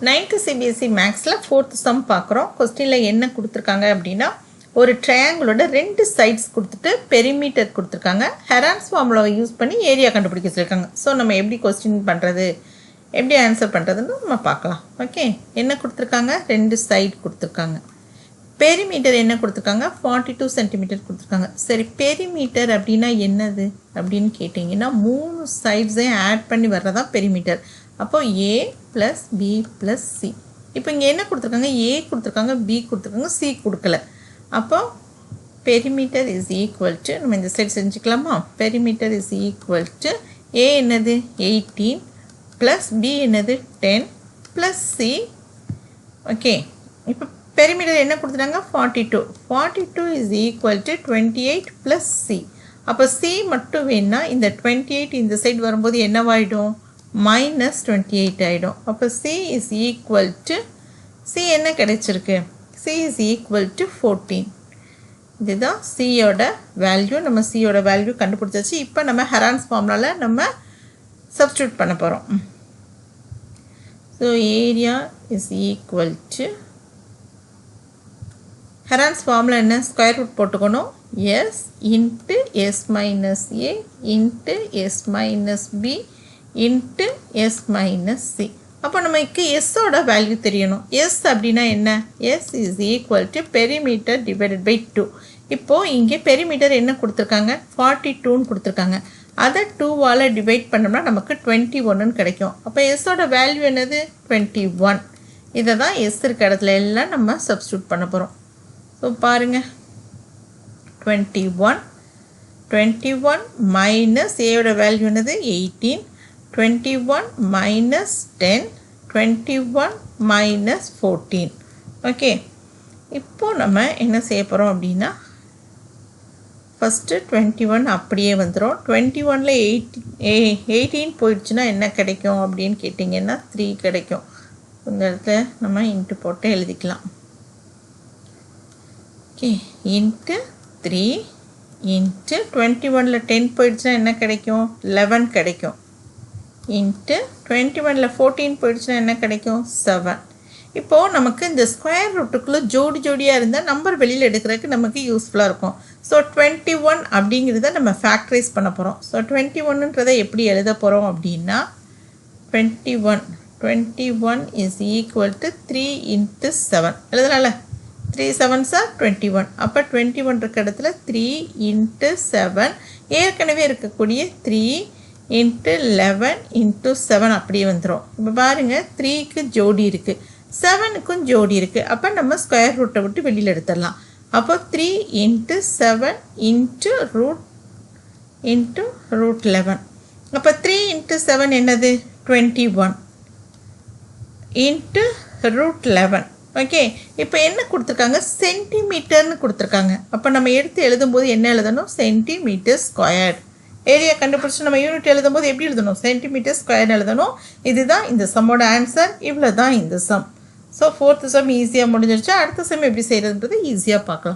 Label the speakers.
Speaker 1: 9th CBSE மேக்ஸில் 4th some பார்க்குறோம். கொஸ்டினில் என்ன கொடுத்துருக்காங்க அப்படின்னா, ஒரு ட்ரையாங்கிளோட 2 சைட்ஸ் கொடுத்துட்டு பெரிமீட்டர் கொடுத்துருக்காங்க. ஹெரான்ஸ் ஃபார்முலாவை யூஸ் பண்ணி ஏரியா கண்டுபிடிக்க சொல்லியிருக்காங்க. ஸோ நம்ம எப்படி கொஸ்டின் பண்ணுறது, எப்படி ஆன்சர் பண்ணுறதுன்னு நம்ம பார்க்கலாம். ஓகே, என்ன கொடுத்துருக்காங்க? 2 சைடு கொடுத்துருக்காங்க. பெரிமீட்டர் என்ன கொடுத்துருக்காங்க? 42 சென்டிமீட்டர் கொடுத்துருக்காங்க. சரி, பெரிமீட்டர் அப்படின்னா என்னது அப்படின்னு கேட்டிங்கன்னா, 3 சைட்ஸையும் ஆட் பண்ணி வர்றதான் பெரிமீட்டர். அப்போ A + B + C. இப்போ இங்கே என்ன கொடுத்துருக்காங்க? A கொடுத்துருக்காங்க, B கொடுத்துருக்காங்க, C கொடுக்கல. அப்போ பெரிமீட்டர் இஸ் ஈக்குவல் டு, நம்ம இந்த சைடு செஞ்சுக்கலாமா? Perimeter is equal to A என்னது 18 + B என்னது 10 + C. ஓகே, இப்போ பெரிமீட்டர் என்ன கொடுத்துட்டாங்க? 42. 42 இஸ் ஈக்குவல் டு 28 + C. அப்போ C மட்டும் வேணா இந்த 28 இந்த சைடு வரும்போது என்னவாயிடும்? -28 ஆகிடும். அப்போ C is equal to, C என்ன கிடைச்சிருக்கு? C is equal to 14. இதுதான் சியோட வேல்யூ. நம்ம சியோட வேல்யூ கண்டுபிடிச்சாச்சு. இப்போ நம்ம ஹெரான்ஸ் ஃபார்முலாவில் நம்ம சப்ஸ்டியூட் பண்ண போகிறோம். So area is equal to, Heron's formula என்ன? ஸ்கொயர் ரூட் போட்டுக்கணும். S into S minus A into S minus B into S minus C. அப்போ நமக்கு எஸ்ஸோட வேல்யூ தெரியணும். எஸ் அப்படின்னா என்ன? S is equal to perimeter divided by 2. இப்போது இங்கே பெரிமீட்டர் என்ன கொடுத்துருக்காங்க? 42ன்னு கொடுத்துருக்காங்க. அதை 2வால் டிவைட் பண்ணோம்னா நமக்கு 21ன்னு கிடைக்கும். அப்போ எஸ்ஸோட வேல்யூ என்னது? 21. இதை தான் எஸ் இருக்க இடத்துல எல்லாம் நம்ம சப்ஸ்டியூட் பண்ண போகிறோம். ஸோ பாருங்கள், 21 மைனஸ் ஏயோட வேல்யூ என்னது? 18. 21 minus 10, 21 minus 14. ஓகே, இப்போ நம்ம என்ன செய்ய போகிறோம் அப்படின்னா, ஃபஸ்ட்டு 21 அப்படியே வந்துடும். 21ல் 18 போயிடுச்சுன்னா என்ன கிடைக்கும் அப்படின்னு கேட்டிங்கன்னா 3 கிடைக்கும். இந்த இடத்துல நம்ம இன்ட்டு போட்டு எழுதிக்கலாம். ஓகே, இன்ட்டு 3 இன்ட்டு 21ல் 10 போயிடுச்சுன்னா என்ன கிடைக்கும்? 11 கிடைக்கும். இன்ட்டு 21ல் 14 போயிடுச்சுன்னா என்ன கிடைக்கும்? 7. இப்போது நமக்கு இந்த ஸ்கொயர் ரூட்டுக்குள்ளே ஜோடியாக இருந்தால் நம்பர் வெளியில் எடுக்கிறதுக்கு நமக்கு யூஸ்ஃபுல்லாக இருக்கும். ஸோ 21 அப்படிங்கிறத நம்ம ஃபேக்டரைஸ் பண்ண போகிறோம். ஸோ 21ன்றதை எப்படி எழுத போகிறோம் அப்படின்னா, 21 is equal to 3 into 7 எழுதலாம்ல. 3 7s are 21. அப்போ 21 இருக்க இடத்துல 3 இன்ட்டு 7, ஏற்கனவே இருக்கக்கூடிய 3 இன்ட்டு 11 இன்ட்டு 7 அப்படியே வந்துடும். இப்போ பாருங்கள், 3க்கு ஜோடி இருக்குது, 7க்கும் ஜோடி இருக்குது. அப்போ நம்ம ஸ்கொயர் ரூட்டை விட்டு வெளியில் எடுத்துடலாம். அப்போ 3 இன்ட்டு 7 இன்ட்டு ரூட் 11. அப்போ 3 இன்ட்டு 7 என்னது? 21 இன்ட்டு ரூட் 11. ஓகே, இப்போ என்ன கொடுத்துருக்காங்க? சென்டிமீட்டர்னு கொடுத்துருக்காங்க. அப்போ நம்ம எடுத்து எழுதும்போது என்ன எழுதணும்? Centimetre squared. ஏரியா கண்டுபிடிச்சி நம்ம யூனிட் எழுதும்போது எப்படி எழுதணும்? சென்டிமீட்டர் ஸ்கொயர்னு எழுதணும். இதுதான் இந்த சம்மோட ஆன்சர். இவ்வளோ தான் இந்த சம். ஸோ 4th சம் ஈஸியாக முடிஞ்சிருச்சு. அடுத்த சம் எப்படி செய்கிறதுன்றது ஈஸியாக பார்க்கலாம்.